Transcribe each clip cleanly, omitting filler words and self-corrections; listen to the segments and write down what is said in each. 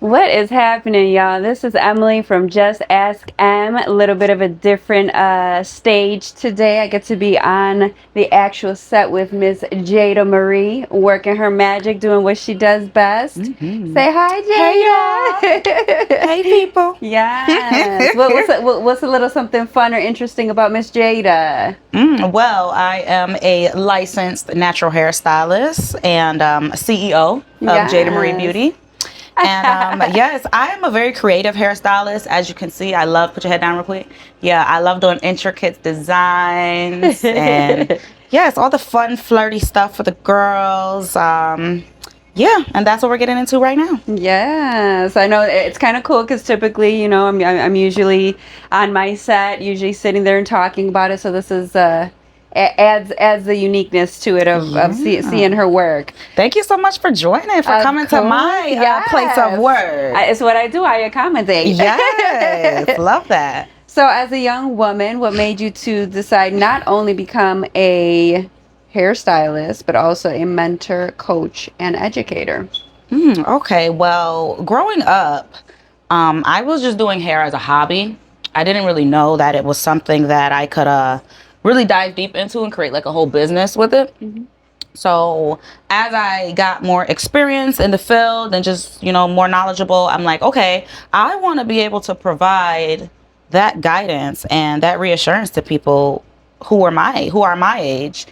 What is happening, y'all? This is Emily from Just Ask Em. A little bit of a different stage today. I get to be on the actual set with Miss Jada Marie, working her magic, doing what she does best. Hmm. Say hi, Hey y'all. Jada. Hey people. Yes. What's a little something fun or interesting about Miss Jada? Well, I am a licensed natural hairstylist and CEO of Jada Marie Yes. Beauty. And yes, I am a very creative hairstylist. As you can see, I love, put your head down real quick. Yeah, I love doing intricate designs and yes, all the fun, flirty stuff for the girls. Yeah, and that's what we're getting into right now. Yes, I know it's kind of cool because typically, I'm usually on my set, usually sitting there and talking about it. So this is adds the uniqueness to it of seeing Yeah. her work. Thank you so much for joining, for Of coming to course, my place of yes. work. It's what I do. I accommodate. Yes, love that. So, as a young woman, what made you to decide not only become a hairstylist but also a mentor, coach, and educator? Okay, well, growing up, I was just doing hair as a hobby. I didn't really know that it was something that I could really dive deep into and create like a whole business with it. So as I got more experience in the field and just, more knowledgeable, I'm like, okay, I want to be able to provide that guidance and that reassurance to people who are my age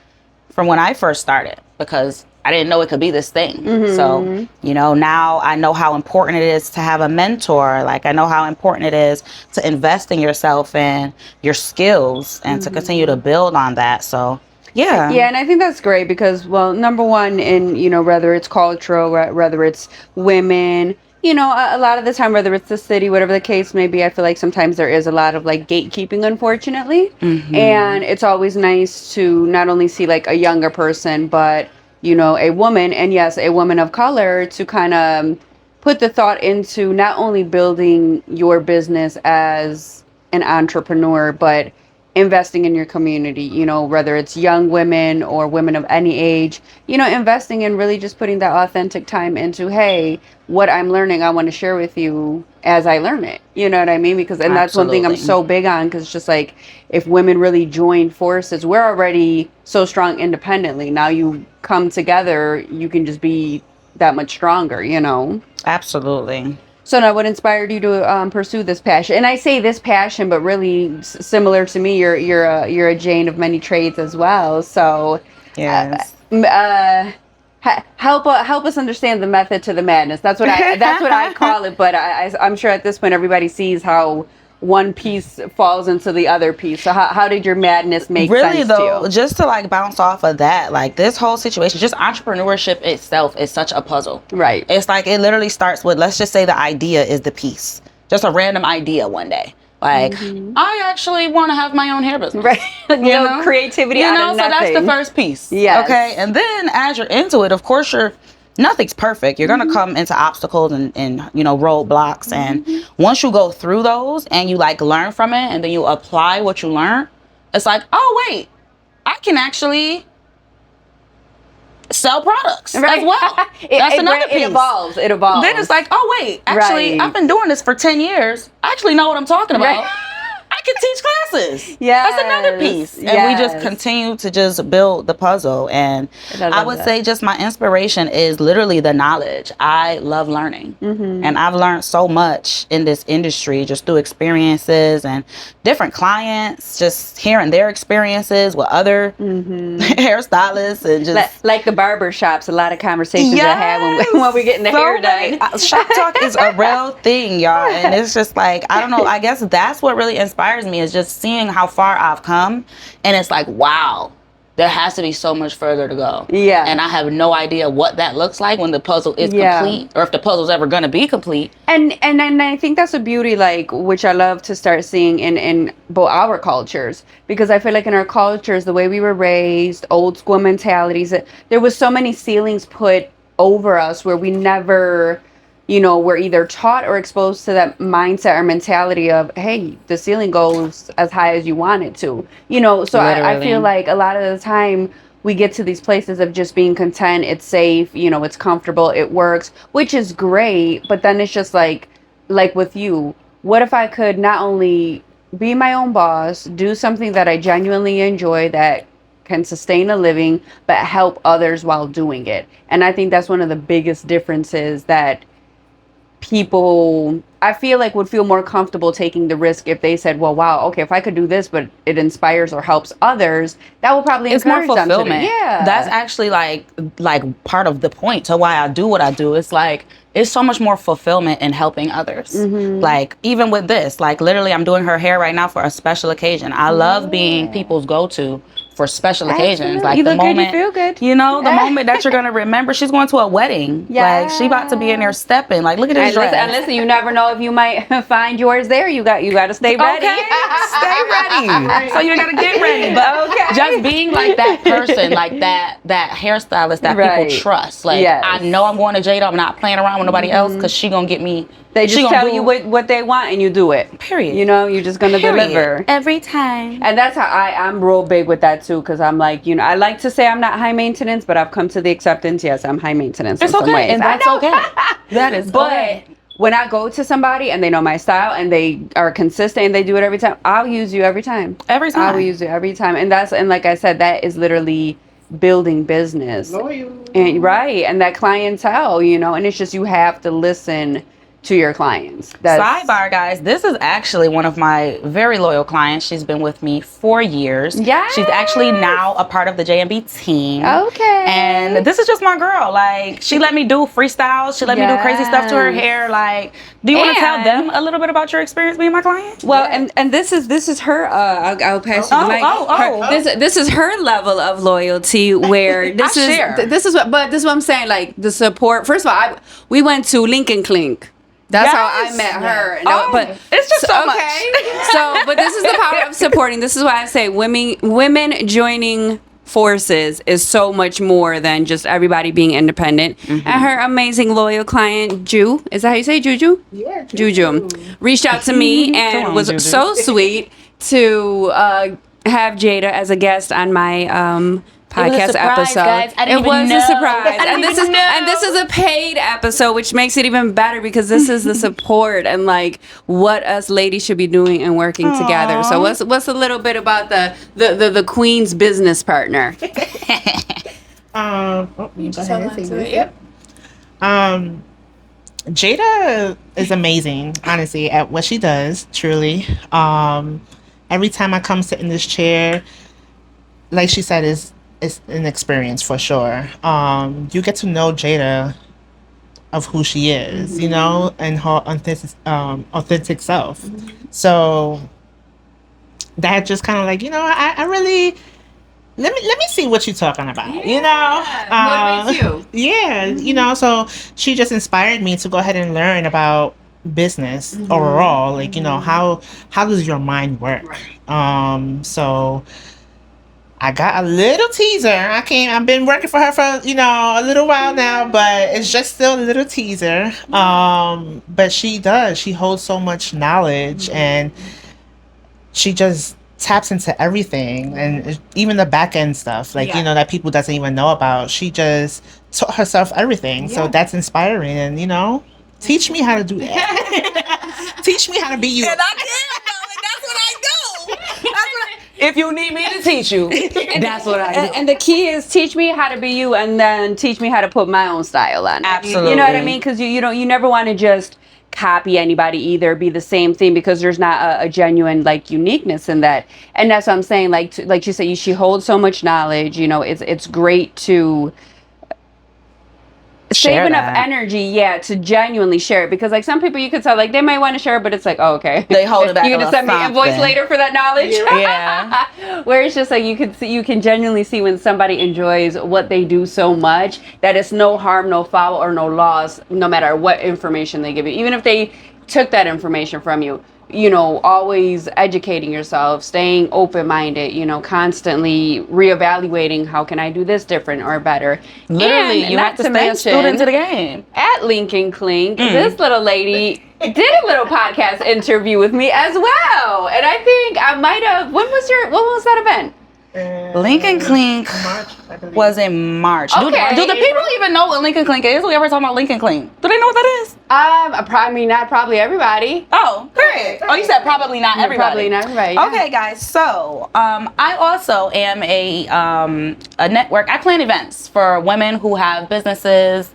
from when I first started, because I didn't know it could be this thing. So, now I know how important it is to have a mentor. Like, I know how important it is to invest in yourself and your skills and to continue to build on that. So, yeah. Yeah, and I think that's great because, well, number one, in whether it's cultural, whether it's women, a lot of the time, whether it's the city, whatever the case may be, I feel like sometimes there is a lot of like gatekeeping, unfortunately, and it's always nice to not only see like a younger person, but a woman, and yes, a woman of color, to kind of put the thought into not only building your business as an entrepreneur, but investing in your community, whether it's young women or women of any age, investing in really just putting that authentic time into, hey, what I'm learning, I want to share with you as I learn it. You know what I mean? Because, and that's one thing I'm Absolutely. so big on, because it's just like, if women really join forces, we're already so strong independently. Now you come together, you can just be that much stronger. Absolutely. So now, what inspired you to pursue this passion? And I say this passion, but really similar to me, you're a Jane of many trades as well. So, uh, Yes. help us understand the method to the madness. That's what I call it. But I'm sure at this point everybody sees how one piece falls into the other piece. So how did your madness make Really sense to though, you? just to like bounce off of that, like this whole situation, just entrepreneurship itself is such a puzzle. Right. It's like it literally starts with, let's just say the idea is the piece, just a random idea one day. Like, I actually want to have my own hair business. Right. You know? Creativity out of So that's the nothing. first piece. Yes. Okay. And then as you're into it, of course, nothing's perfect. You're gonna come into obstacles and roadblocks. And once you go through those and you like learn from it and then you apply what you learn, it's like, oh wait, I can actually sell products as well. That's another piece. It evolves. It evolves. Then it's like, oh wait, actually, Right. I've been doing this for 10 years. I actually know what I'm talking about. Right. I can teach classes. Yes. That's another piece. And we just continue to just build the puzzle. And I would say just my inspiration is literally the knowledge. I love learning. And I've learned so much in this industry just through experiences and different clients, just hearing their experiences with other hairstylists and just... like the barber shops, a lot of conversations I had when we're getting the hair done. Shop talk is a real thing, y'all. And it's just like, I don't know, I guess that's what really inspires me, is just seeing how far I've come. And it's like, wow, there has to be so much further to go. Yeah. And I have no idea what that looks like when the puzzle is complete, or if the puzzle's ever going to be complete. And I think that's a beauty, like, which I love to start seeing in both our cultures, because I feel like in our cultures, the way we were raised, old school mentalities, there was so many ceilings put over us where we never, were either taught or exposed to that mindset or mentality of, hey, the ceiling goes as high as you want it to. So I feel Literally. like a lot of the time we get to these places of just being content. It's safe, you know, it's comfortable, it works, which is great. But then it's just like with you, what if I could not only be my own boss, do something that I genuinely enjoy, that can sustain a living, but help others while doing it? And I think that's one of the biggest differences that people, I feel like, would feel more comfortable taking the risk if they said, well, wow, okay, if I could do this but it inspires or helps others, that will probably It's more encourage them to do. fulfillment. Yeah, That's actually like part of the point to why I do what I do. It's like it's so much more fulfillment in helping others. Like even with this, like literally I'm doing her hair right now for a special occasion. I love being people's go-to for special occasions. Like you the look good, moment, you feel good. you know, the moment that you're gonna remember. She's going to a wedding. Like she about to be in there stepping. Like look at this And dress. listen, you never know if you might find yours there. You got to stay ready. Okay, stay ready. So you gotta get ready. But just being like that person, like that hairstylist that people trust. Like I know I'm going to Jada. I'm not playing around with nobody else because she gonna get me. They just tell you what they want and you do it. Period. You know, you're just gonna deliver every time. And that's how I'm real big with that too, because I'm like, you know, I like to say I'm not high maintenance, but I've come to the acceptance. Yes, I'm high maintenance. It's in some okay, ways. and that's okay. That is. But when I go to somebody and they know my style and they are consistent and they do it every time, I'll use you every time. Every time. I will use you every time. And like I said, that is literally building business. Loyal. And and that clientele, you know, and it's just, you have to listen to your clients. Sidebar, guys, this is actually one of my very loyal clients. She's been with me for years. Yeah. She's actually now a part of the J&B team. Okay. And this is just my girl. Like, she let me do freestyles. She let me do crazy stuff to her hair. Like, do you want to tell them a little bit about your experience being my client? Well, and this is her. I'll pass you the mic. This is her level of loyalty. Where this is what I'm saying. Like the support. First of all, we went to Lincoln Clink. That's how I met her. No, but it's just so much. So, but this is the power of supporting. This is why I say women joining forces is so much more than just everybody being independent. And her amazing loyal client, Ju, is that how you say Juju? Yeah, Juju, reached out to me and was so sweet to have Jada as a guest on my podcast episode. Guys. It was a surprise. And this is a paid episode, which makes it even better because this is the support and like what us ladies should be doing and working together. So what's a little bit about the Queen's business partner? Jada is amazing, honestly, at what she does, truly. Every time I come sit in this chair, like she said, it's an experience for sure. You get to know Jada of who she is, you know, and her authentic self. So that just kind of like, you know, I really let me see what you're talking about, you know. Motivates you. Yeah, you know. So she just inspired me to go ahead and learn about business overall, like, you know, how does your mind work. So I got a little teaser. I've been working for her for, you know, a little while now, but it's just still a little teaser. But she holds so much knowledge, and she just taps into everything, and even the back end stuff, like, you know, that people doesn't even know about. She just taught herself everything. So that's inspiring, and, you know, teach me how to do that. Teach me how to be you. And I can, though, and that's what I do. If you need me to teach you, that's what I do. And the key is teach me how to be you, and then teach me how to put my own style on it. Absolutely. You know what I mean? Because you never want to just copy anybody either, be the same thing, because there's not a genuine like uniqueness in that. And that's what I'm saying. Like you said, she holds so much knowledge. You know, it's great to save enough energy, to genuinely share it, because like some people you could tell like they might want to share it, but it's like, oh, okay, they hold it back. You gonna send me an invoice later for that knowledge? Yeah. Where it's just like you can genuinely see when somebody enjoys what they do so much that it's no harm, no foul, or no loss, no matter what information they give you, even if they took that information from you. You know, always educating yourself, staying open-minded, you know, constantly reevaluating how can I do this different or better. Literally, and you have to stay a student to the game. At Lincoln Clink, this little lady did a little podcast interview with me as well. And I think I might have, when was that event? Lincoln Clink March, I believe. was in March. Okay. Do the people even know what Lincoln Clink is? We ever talk about Lincoln Clink? Do they know what that is? Probably not. Probably everybody. Oh, great. Oh, you said probably not everybody. Probably not everybody. Yeah. Okay, guys. So, I also am a network. I plan events for women who have businesses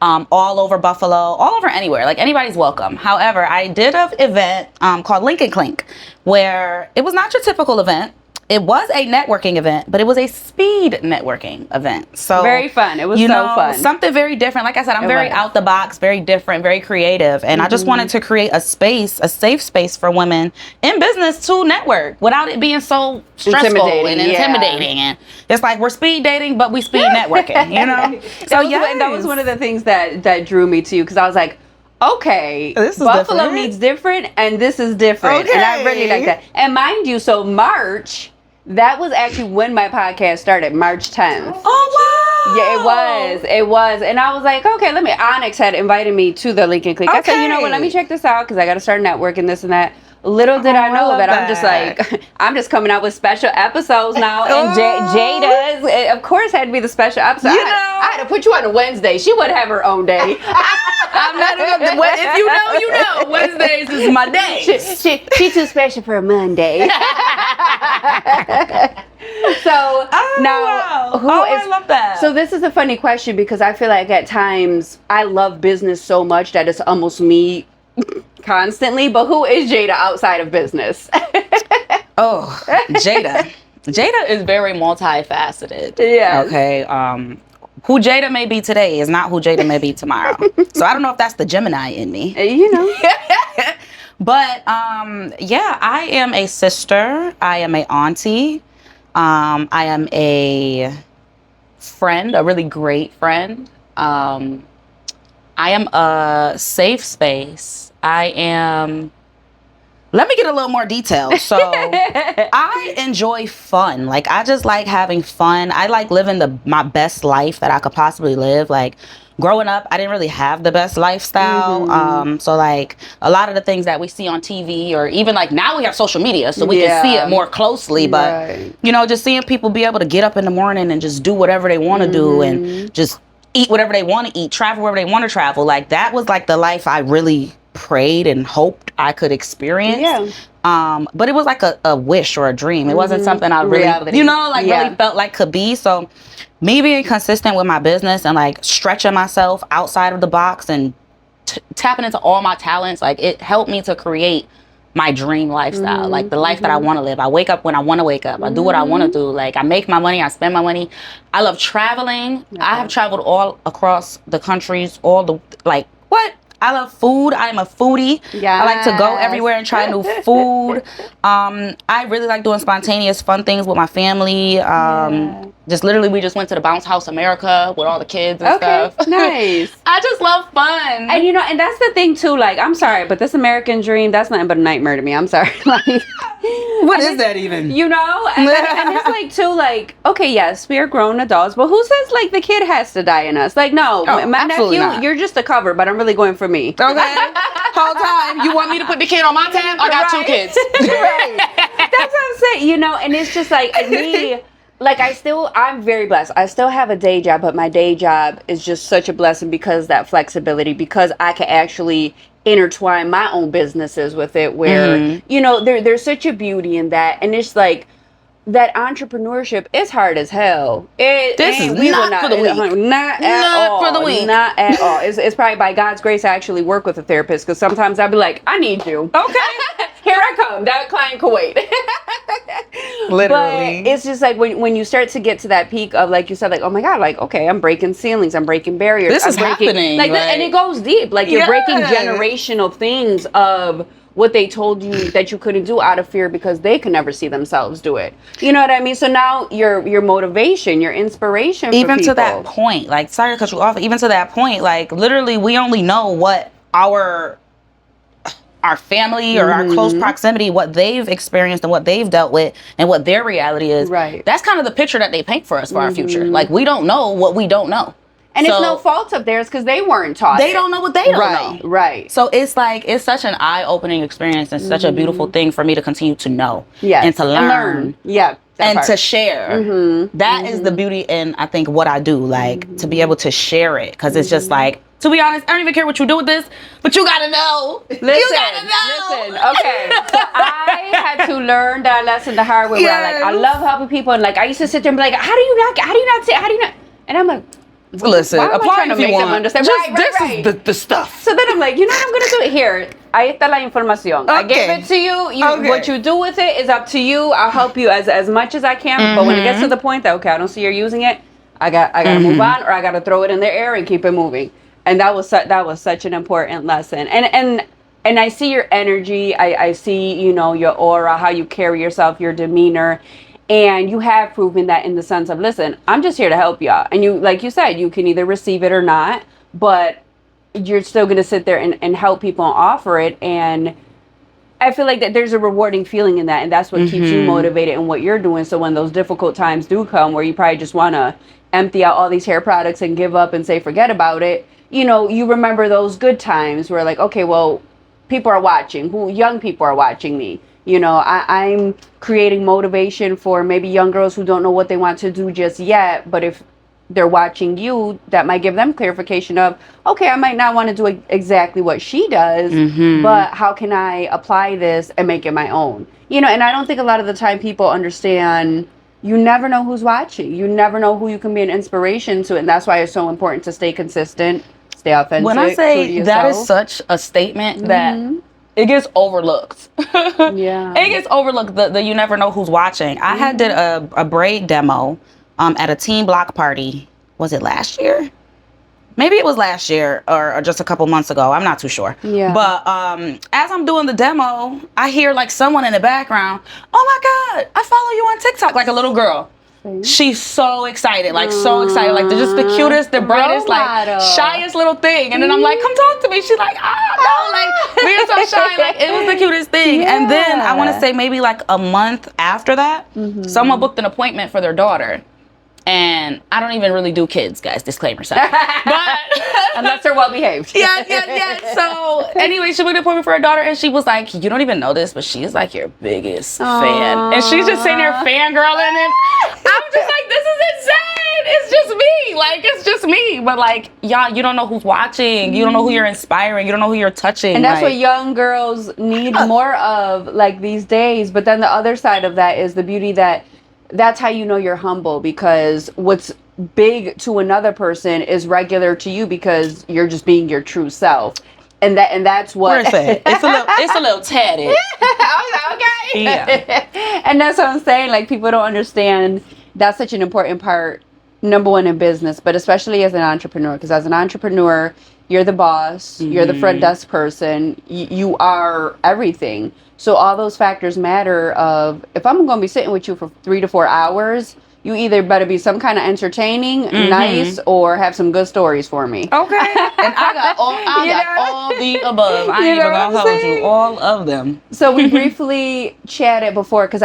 all over Buffalo, all over anywhere. Like anybody's welcome. However, I did an event called Lincoln Clink, where it was not your typical event. It was a networking event, but it was a speed networking event. So Very fun. It was so fun. Something very different. Like I said, I'm It very was. out the box, very different, very creative. And I just wanted to create a space, a safe space for women in business to network without it being so stressful Intimidating, and yeah. intimidating. And it's like we're speed dating, but we speed networking, you know? That was one of the things that drew me to you, because I was like, okay, This is Buffalo different. needs different, and this is different, and I really like that. And mind you, so March, that was actually when my podcast started, March 10th. Oh, wow. Yeah, it was, and I was like, okay, Onyx had invited me to the Lincoln Click. I said, you know what, let me check this out, because I got to start networking, this and that. Little did I know love that I'm just like, I'm just coming out with special episodes now, and Jada, of course, had to be the special episode. I had to put you on a Wednesday. She would have her own day. I'm not even, if you know, you know. Wednesdays is my day. She's too special for a Monday. So now, I love that. So this is a funny question, because I feel like at times I love business so much that it's almost me constantly. But who is Jada outside of business? Oh, Jada. Jada is very multifaceted. Yeah. Okay. Who Jada may be today is not who Jada may be tomorrow. So I don't know if that's the Gemini in me. You know. But yeah, I am a sister. I am a auntie. I am a friend, a really great friend. I am a safe space. Let me get a little more detail. So I enjoy fun. Like, I just like having fun. I like living my best life that I could possibly live. Like, growing up, I didn't really have the best lifestyle. So like a lot of the things that we see on TV, or even like now we have social media, so we can see it more closely. But you know, just seeing people be able to get up in the morning and just do whatever they want to do, and just eat whatever they want to eat, travel wherever they want to travel. Like, that was like the life I really prayed and hoped I could experience. Yeah. But it was like a wish or a dream. It wasn't something I really, really felt like could be. So me being consistent with my business and like stretching myself outside of the box and tapping into all my talents, like, it helped me to create my dream lifestyle, like the life that I want to live. I wake up when I want to wake up. I do what I want to do. Like, I make my money, I spend my money. I love traveling. I have traveled all across the countries, I love food. I am a foodie. I like to go everywhere and try new food. I really like doing spontaneous, fun things with my family. Just literally, we just went to the Bounce House America with all the kids and stuff. Nice. I just love fun. And you know, and that's the thing too. Like, I'm sorry, but this American dream, that's nothing but a nightmare to me. I'm sorry. Like, what is that even? You know, and it's like too, like, okay, yes, we are grown adults, but who says like the kid has to die in us? Like, no, my nephew, you're just a cover, but I'm really going for me. Okay. Whole time you want me to put the kid on my tab? I got 2 kids. Right. That's what I'm saying. You know, and it's just like me. Like, I'm very blessed. I still have a day job, but my day job is just such a blessing because that flexibility, because I can actually intertwine my own businesses with it, where, you know, there's such a beauty in that. And it's like, that entrepreneurship is hard as hell. This is not for the weak. Not at all. It's probably by God's grace I actually work with a therapist, because sometimes I'll be like, I need you. Okay. Here I come. That client can wait. Literally. But it's just like when you start to get to that peak of, like you said, like, oh my God, like, okay, I'm breaking ceilings, I'm breaking barriers. This is happening. Like, and it goes deep. Like, you're breaking generational things of what they told you that you couldn't do out of fear because they could never see themselves do it. You know what I mean? So now your motivation, your inspiration, even for to that point, like, sorry to cut you off, even to that point, like, literally we only know what our family or our close proximity, what they've experienced and what they've dealt with and what their reality is. Right. That's kind of the picture that they paint for us for our future. Like, we don't know what we don't know. And it's no fault of theirs because they weren't taught. They don't know what they don't know. Right. So it's like, it's such an eye-opening experience and such a beautiful thing for me to continue to know and to learn. Yeah. and part. to share. That is the beauty in, I think, what I do, like to be able to share it, because it's just like, to be honest, I don't even care what you do with this, but you gotta know. You gotta know. Listen, okay. So I had to learn that lesson the hard way. Where I love helping people, and like I used to sit there and be like, how do you not? And I'm like, listen, why am I apply trying to if you make them want. understand? Just, Right. this is the stuff. So then I'm like, you know what I'm gonna do? Here, ahí está la información. I gave Okay. it to you. Okay. What you do with it is up to you. I'll help you as much as I can. But when it gets to the point that, okay, I don't see you're using it, I gotta move on, or I gotta throw it in the air and keep it moving. And that was such an important lesson. And I see your energy. I see, you know, your aura, how you carry yourself, your demeanor. And you have proven that in the sense of, listen, I'm just here to help y'all. And you, like you said, you can either receive it or not, but you're still going to sit there and help people and offer it. And I feel like that there's a rewarding feeling in that. And that's what keeps you motivated in what you're doing. So when those difficult times do come where you probably just want to empty out all these hair products and give up and say, forget about it, you know, you remember those good times where like, okay, well, people are watching, young people are watching me. You know, I'm creating motivation for maybe young girls who don't know what they want to do just yet. But if they're watching you, that might give them clarification of, okay, I might not want to do exactly what she does, but how can I apply this and make it my own? You know, and I don't think a lot of the time people understand, you never know who's watching. You never know who you can be an inspiration to. And that's why it's so important to stay consistent, stay authentic. When I say that is such a statement that it gets overlooked. Yeah. It gets overlooked. The you never know who's watching. I had did a braid demo at a teen block party. Was it last year? Maybe it was last year or just a couple months ago. I'm not too sure. Yeah. But as I'm doing the demo, I hear like someone in the background, oh my God, I follow you on TikTok, like a little girl. She's so excited, like so excited, like they're just the cutest, the brightest, like shyest little thing. And then I'm like, come talk to me. She's like, no, like we're so shy. Like it was the cutest thing. And then I want to say maybe like a month after that, someone booked an appointment for their daughter. And I don't even really do kids, guys. Disclaimer, sorry. But unless they're well behaved. Yeah. So anyway, she booked an appointment for her daughter, and she was like, "You don't even know this, but she's like your biggest fan." And she's just sitting there fangirling, and I'm just like, "This is insane. It's just me. Like it's just me." But like, y'all, you don't know who's watching. You don't know who you're inspiring. You don't know who you're touching. And that's like, what young girls need more of, like these days. But then the other side of that is the beauty that. That's how you know you're humble, because what's big to another person is regular to you because you're just being your true self. And that's what where's that? It's a little tatted. Okay. Yeah. And that's what I'm saying. Like people don't understand that's such an important part, number one in business, but especially as an entrepreneur, because as an entrepreneur, you're the boss, you're the front desk person, you are everything. So all those factors matter of, if I'm going to be sitting with you for 3 to 4 hours, you either better be some kind of entertaining, nice, or have some good stories for me. Okay. And I got all the above. I ain't even gonna hold you. All of them. So we briefly chatted before, because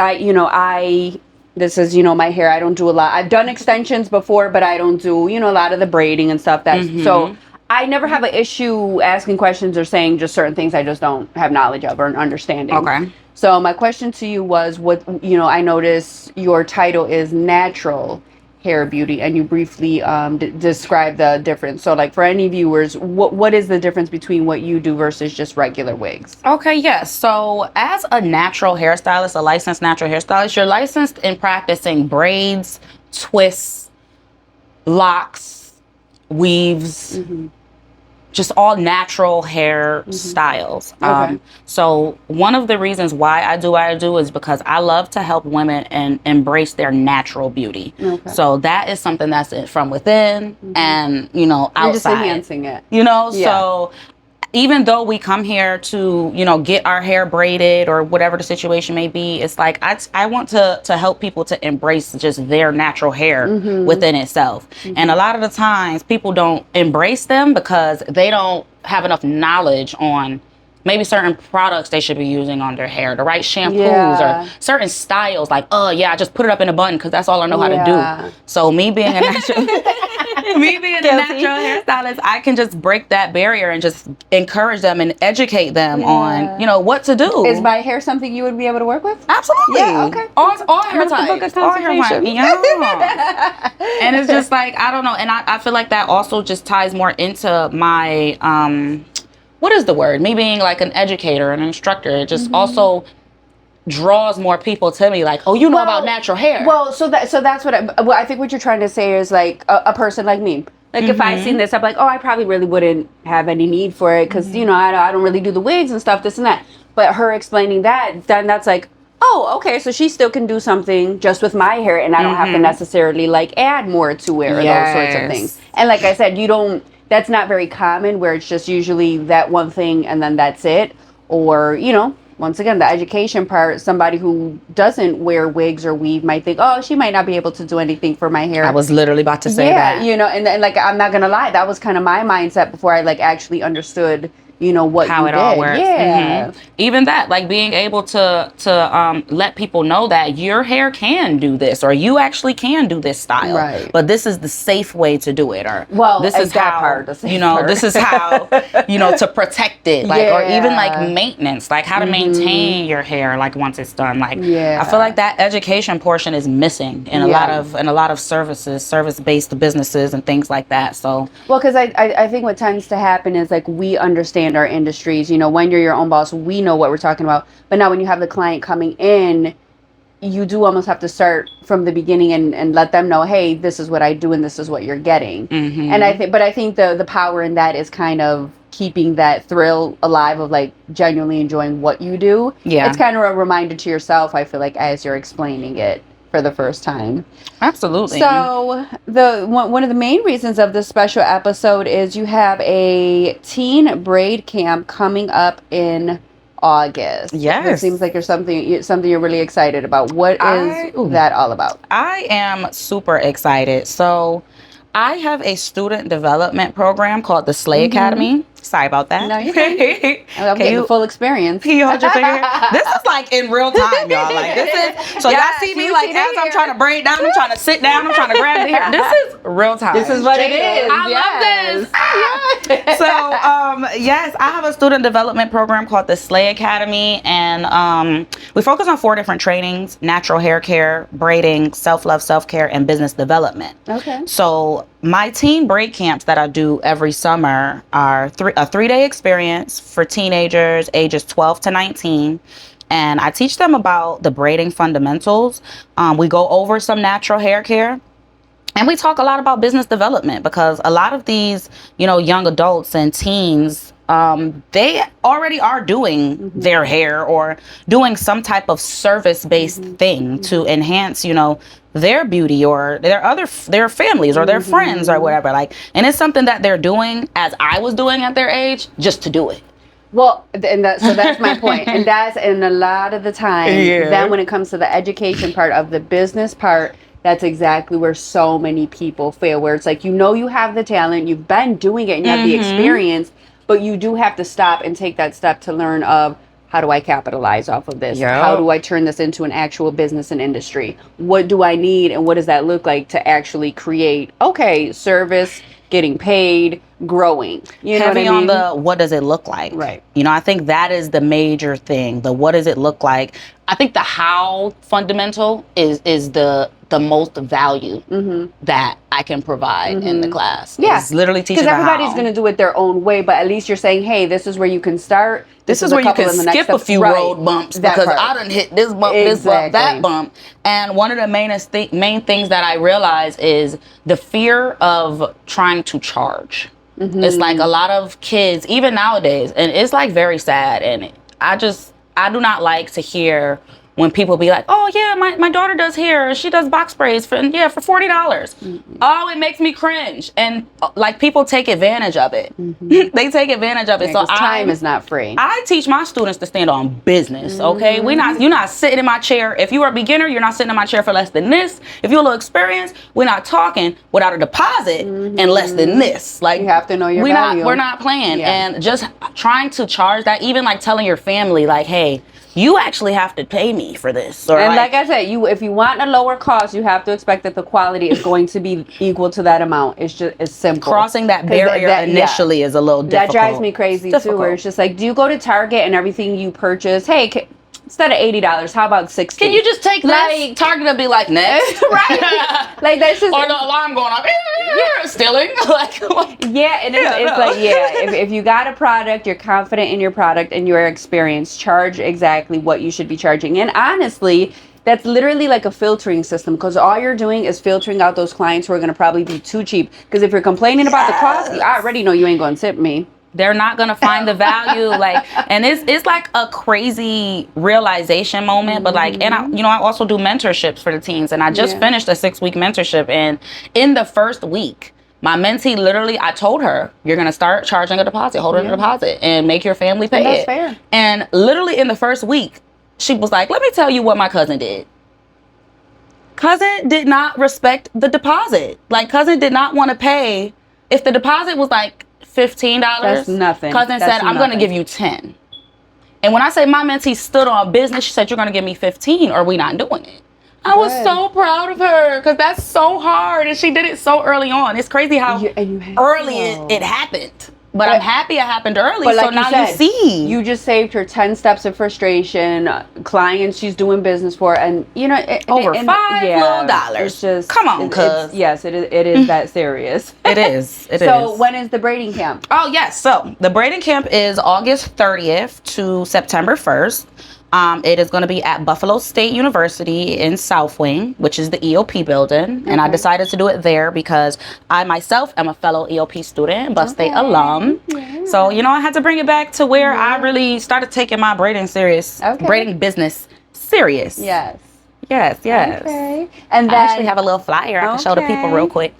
this is, my hair. I don't do a lot. I've done extensions before, but I don't do, a lot of the braiding and stuff. So I never have an issue asking questions or saying just certain things I just don't have knowledge of or an understanding. Okay. So my question to you was, I noticed your title is Natural Hair Beauty, and you briefly described the difference. So like for any viewers, what is the difference between what you do versus just regular wigs? Okay, yes. So as a natural hairstylist, a licensed natural hairstylist, you're licensed in practicing braids, twists, locks, weaves, just all natural hair styles. Okay. So one of the reasons why I do what I do is because I love to help women and embrace their natural beauty. Okay. So that is something that's from within and, outside. You're just enhancing it. So even though we come here to, get our hair braided or whatever the situation may be, it's like I want to help people to embrace just their natural hair within itself. And a lot of the times people don't embrace them because they don't have enough knowledge on maybe certain products they should be using on their hair, the right shampoos or certain styles. Like, I just put it up in a bun because that's all I know how to do. So me being a natural... Me being a Guilty. natural hairstylist, I can just break that barrier and just encourage them and educate them on, what to do. Is my hair something you would be able to work with? Absolutely. Yeah, okay. All hair I'm gonna book a types. All hair types. consultation. Yeah. And it's just like, I don't know. And I feel like that also just ties more into my, what is the word? Me being like an educator, an instructor. It just also draws more people to me, like, oh, you know about natural hair. Well, so that's what I think what you're trying to say is like a person like me. Like if I seen this, I'm like, oh, I probably really wouldn't have any need for it because I don't really do the wigs and stuff, this and that. But her explaining that, then that's like, oh, okay, so she still can do something just with my hair, and I don't have to necessarily like add more to it or those sorts of things. And like I said, that's not very common where it's just usually that one thing and then that's it, or once again, the education part, somebody who doesn't wear wigs or weave might think, oh, she might not be able to do anything for my hair. I was literally about to say that. And like, I'm not going to lie. That was kind of my mindset before I like actually understood, what how you it did. all works. Yeah. Even that, like being able to let people know that your hair can do this, or you actually can do this style. Right. But this is the safe way to do it, or This is that how part, the safe part. this is how to protect it, like or even like Yeah. maintenance, like how to maintain your hair, like once it's done. Like Yeah. I feel like that education portion is missing in a lot of service-based businesses and things like that. So Well, because I think what tends to happen is like we understand our industries. When you're your own boss, we know what we're talking about. But now when you have the client coming in, you do almost have to start from the beginning and let them know, hey, this is what I do and this is what you're getting. And I think the power in that is kind of keeping that thrill alive of like genuinely enjoying what you do. Yeah. It's kind of a reminder to yourself, I feel like, as you're explaining it for the first time. absolutely. So one of the main reasons of this special episode is you have a teen braid camp coming up in August. Yes. It seems like there's something you're really excited about. What is that all about? I am super excited. So I have a student development program called the Slay Academy. Sorry about that. No, you're fine. I'm getting the full experience. Can you hold your finger here? This is like in real time, y'all. Like this is so y'all see me like as I'm trying to braid down, I'm trying to sit down, I'm trying to grab the hair. This is real time. This is what it is. I love this. So yes, I have a student development program called the Slay Academy, and we focus on 4 different trainings: natural hair care, braiding, self-love, self-care, and business development. Okay. So my teen braid camps that I do every summer are a 3-day experience for teenagers ages 12 to 19. And I teach them about the braiding fundamentals. We go over some natural hair care. And we talk a lot about business development because a lot of these, young adults and teens, they already are doing their hair or doing some type of service-based thing to enhance, their beauty or their families or their friends or whatever. Like, and it's something that they're doing as I was doing at their age, just to do it. Well, so that's my point. And a lot of the time, then when it comes to the education part of the business part, that's exactly where so many people fail, where it's like, you have the talent, you've been doing it and you have the experience, but you do have to stop and take that step to learn of, how do I capitalize off of this? Yeah. How do I turn this into an actual business and industry? What do I need and what does that look like to actually create, service, getting paid, growing? You know what I mean? On the what does it look like? Right. I think that is the major thing. The what does it look like? I think the how fundamental is the most value that I can provide in the class. Yeah. It's literally teaching because everybody's how. going to do it their own way, but at least you're saying, hey, this is where you can start. This is where you can skip a few road bumps because I done hit this bump, this bump, that bump. And one of the main things that I realize is the fear of trying to charge. It's like a lot of kids, even nowadays, and it's like very sad. And I do not like to hear when people be like, oh yeah, my daughter does hair, she does box braids for $40. Oh, it makes me cringe. And like people take advantage of it. They take advantage of it. So time is not free. I teach my students to stand on business. Okay, you're not sitting in my chair. If you are a beginner, you're not sitting in my chair for less than this. If you're a little experienced, we're not talking without a deposit and less than this. Like you have to know your value. We're not playing. And just trying to charge that, even like telling your family like, hey, you actually have to pay me for this. Or And like I said, if you want a lower cost, you have to expect that the quality is going to be equal to that amount. It's simple. crossing that 'Cause barrier initially is a little difficult. That drives me crazy too. Where it's just like, do you go to Target and everything you purchase? Hey, instead of $80, how about $60? Can you just take like Target will be like next, right? Like that's just or the alarm going off. Stealing, like yeah, and it's like if you got a product, you're confident in your product and your experience, charge exactly what you should be charging. And honestly, that's literally like a filtering system, because all you're doing is filtering out those clients who are going to probably be too cheap. Because if you're complaining about the cost, I already know you ain't going to tip me. They're not gonna find the value, like, and it's like a crazy realization moment. But like, and I also do mentorships for the teens, and I just finished a 6-week mentorship, and in the first week, my mentee literally, I told her, you're gonna start charging a deposit, hold a deposit, and make your family pay That's it. fair. And literally in the first week, she was like, let me tell you what my cousin did. Cousin did not respect the deposit. Like, cousin did not want to pay. If the deposit was like $15, that's nothing. Cousin said, I'm going to give you 10. And when I say my mentee stood on business, she said, you're going to give me 15 or we not doing it. I was so proud of her, because that's so hard, and she did it so early on. It's crazy how early it happened. But I'm happy it happened early, like so now you see. You just saved her 10 steps of frustration, clients she's doing business for, and over $5 little. It's just, come on, cuz. Yes, it is that serious. It is. So when is the braiding camp? Oh, yes. So the braiding camp is August 30th to September 1st. It is going to be at Buffalo State University in South Wing, which is the EOP building. And I decided to do it there because I myself am a fellow EOP student, Buff State alum. Yeah. So, I had to bring it back to where I really started taking my braiding braiding business serious. Yes. Yes. Okay. And then, I actually have a little flyer I can show the people real quick.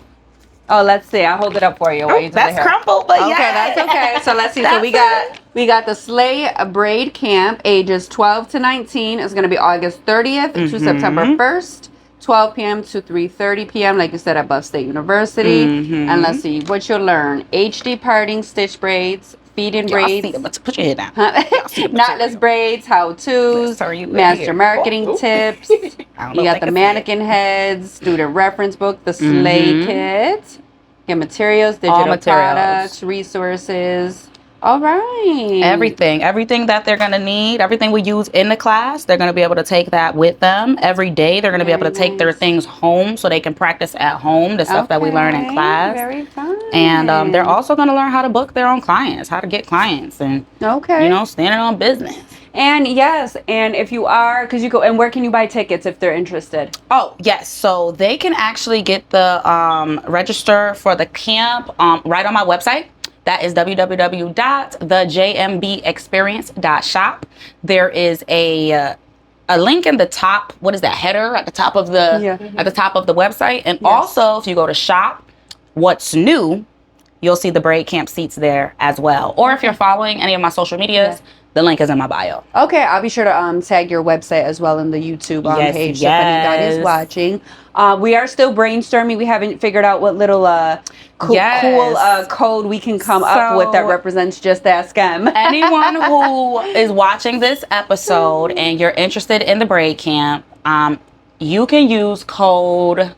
Oh, let's see. I'll hold it up for you. While you do that's crumpled, but that's okay. So let's see. So we got the Slay Braid Camp, ages 12 to 19. It's going to be August 30th to September 1st, 12 p.m. to 3:30 p.m. Like you said, at Buff State University. And let's see what you'll learn: HD parting, stitch braids, feed-in braids. Put your head down. Knotless braids, how-tos, master marketing tips. You got the mannequin heads, student reference book, the Slay kit, your materials, digital products, resources. All right. Everything that they're going to need, everything we use in the class, they're going to be able to take that with them every day. They're going to be able to take their things home so they can practice at home, the stuff that we learn in class. Very fun. And they're also going to learn how to book their own clients, how to get clients, and standing on business. And yes, and if you are, because you go, and where can you buy tickets if they're interested? Oh, yes. So they can actually get the register for the camp right on my website. That is www.thejmbexperience.shop. There is a link in the top. What is that header at the top of the website? And also, if you go to shop, what's new, you'll see the braid camp seats there as well. Or if you're following any of my social medias, the link is in my bio. Okay, I'll be sure to tag your website as well in the YouTube page if anybody's watching. We are still brainstorming. We haven't figured out what little cool code we can come up with that represents Just Ask M. Anyone who is watching this episode and you're interested in the braid camp, you can use code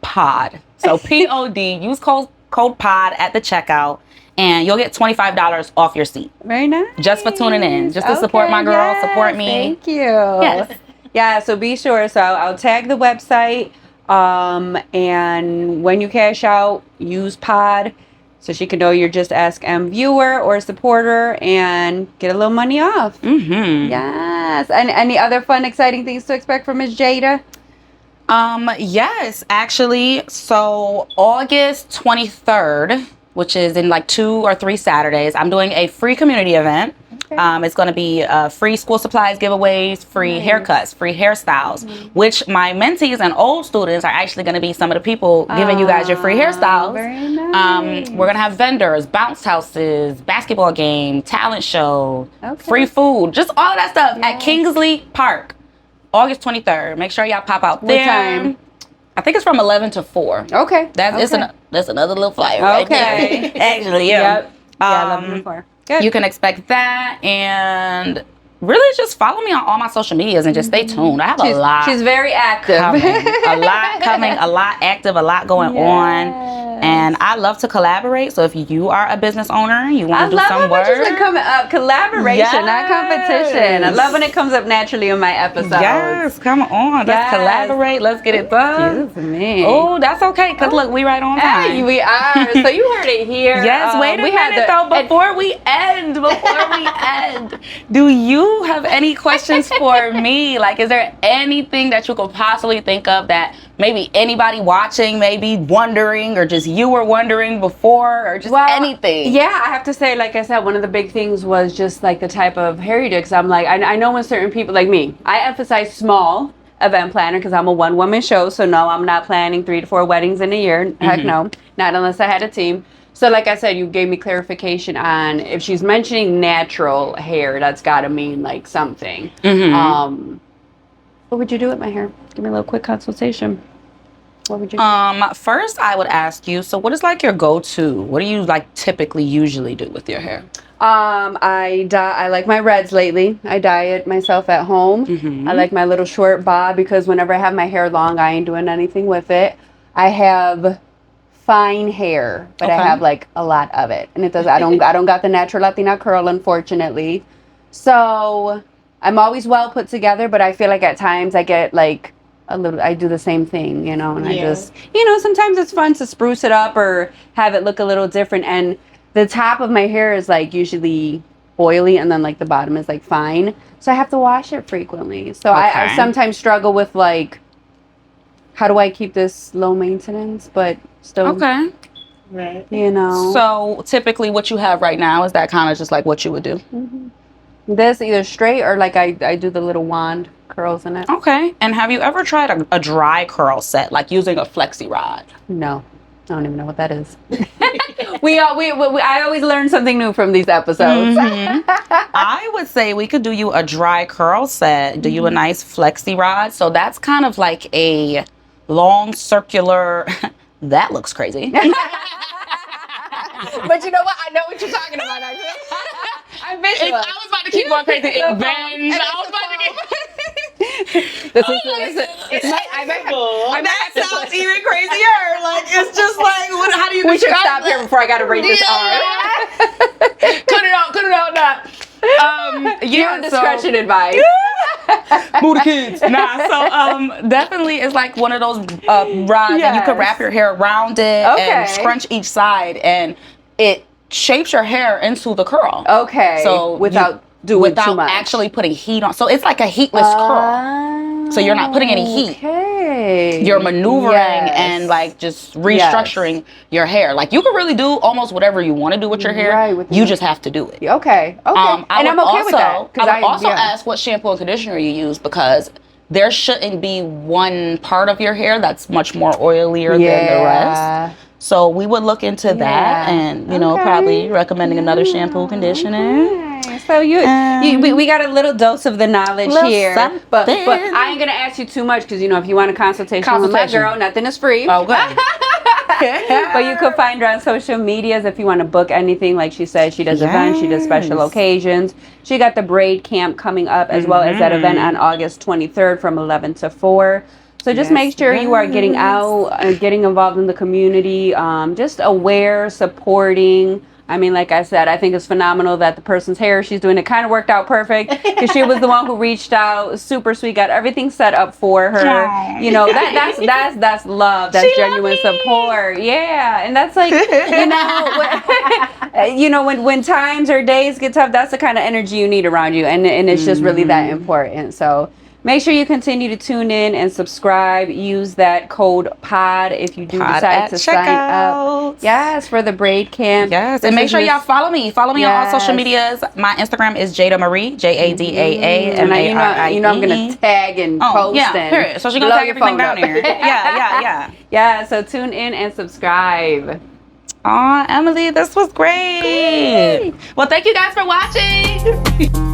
POD. So POD. Use code POD at the checkout, and you'll get $25 off your seat. Very nice. Just for tuning in. Just to support my girl, support me. Thank you. Yes. Yeah, so be sure. So I'll tag the website. And when you cash out, use POD so she can know you're Just Ask M viewer or supporter and get a little money off. Yes. And any other fun, exciting things to expect from Ms. Jada? Yes, actually. So August 23rd, which is in like 2 or 3 Saturdays, I'm doing a free community event. It's going to be free school supplies giveaways, free haircuts, free hairstyles, which my mentees and old students are actually going to be some of the people giving you guys your free hairstyles. Very nice. We're going to have vendors, bounce houses, basketball game, talent show, free food, just all of that stuff at Kingsley Park, August 23rd. Make sure y'all pop out there. What time? I think it's from 11 to 4. Okay. That's another little flyer right there. Actually, 11 to 4. Good. You can expect that, and really just follow me on all my social medias and just stay tuned. I have a lot. She's very active. Coming, a lot active, a lot going on. And I love to collaborate. So if you are a business owner, you want to do some work. Just coming up, collaboration, not competition. I love when it comes up naturally in my episodes. Yes, come on. Let's collaborate. Let's get it done. Excuse me. Oh, that's okay. Because look, we right on time. Hey, we are. So you heard it here. Yes, wait a minute though. Before we end, do you have any questions for me? Like, is there anything that you could possibly think of that maybe anybody watching may be wondering, or just you were wondering before, or just anything? Yeah, I have to say, like I said, one of the big things was just like the type of hair you do. Because I'm like, I know when certain people, like me, I emphasize small event planner because I'm a one-woman show. So no, I'm not planning 3 to 4 weddings in a year. Heck no, not unless I had a team. So like I said, you gave me clarification on if she's mentioning natural hair, that's got to mean like something. What would you do with my hair? Give me a little quick consultation. What would you do? First I would ask you, so what is like your go-to? What do you like typically usually do with your hair? I like my reds lately. I dye it myself at home. I like my little short bob because whenever I have my hair long, I ain't doing anything with it. I have fine hair, but I have like a lot of it, and it does. I don't got the natural Latina curl, unfortunately. So I'm always well put together, but I feel like at times I get like a little. I do the same thing, you know, and I just, you know, sometimes it's fun to spruce it up or have it look a little different. And the top of my hair is like usually oily, and then like the bottom is like fine, so I have to wash it frequently. So I sometimes struggle with like, how do I keep this low maintenance but still right, you know? So typically what you have right now, is that kind of just like what you would do? This either straight or like I do the little wand curls in it. Okay. And have you ever tried a dry curl set, like using a flexi rod? No, I don't even know what that is. I always learn something new from these episodes. I would say we could do you a dry curl set, do you a nice flexi rod. So that's kind of like a long circular, that looks crazy. But you know what? I know what you're talking about. I'm visual. I was about to keep going crazy. I was about to get... That sounds even crazier. Like, it's just like, how do you We should stop here before I got to rate this R. Cut it out now. Your discretion advice. Move the kids. So definitely it's like one of those rods and you can wrap your hair around it and scrunch each side, and it shapes your hair into the curl. Okay. So without too much. Actually putting heat on. So it's like a heatless curl. So you're not putting any heat. Okay. You're maneuvering and like just restructuring your hair. Like you can really do almost whatever you want to do with your hair. Right, you just have to do it. Okay. And I'm okay with that. I would also ask what shampoo and conditioner you use, because there shouldn't be one part of your hair that's much more oilier than the rest. So we would look into that, and you know, probably recommending another shampoo, conditioner. So we got a little dose of the knowledge here, but I ain't gonna ask you too much, because you know, if you want a consultation with my girl, nothing is free. Okay. But you could find her on social medias if you want to book anything. Like she said, she does events, she does special occasions. She got the braid camp coming up, as well as that event on August 23rd from 11 to 4. So just make sure you are getting out, getting involved in the community, just aware, supporting. I mean, like I said, I think it's phenomenal that the person's hair she's doing, it kind of worked out perfect, because she was the one who reached out, super sweet, got everything set up for her. Aww. You know, that's love, that's genuine support. Yeah, and that's like, you know, when times or days get tough, that's the kind of energy you need around you, and it's just really that important. So make sure you continue to tune in and subscribe. Use that code POD if you do decide to sign up. Yes, for the braid camp. Yes, and make sure y'all follow me. Follow me on all social medias. My Instagram is Jada Marie, JADAA, and you know I'm gonna tag and post. Period. So she's gonna tag everything down here. Yeah. So tune in and subscribe. Emily, this was great. Well, thank you guys for watching.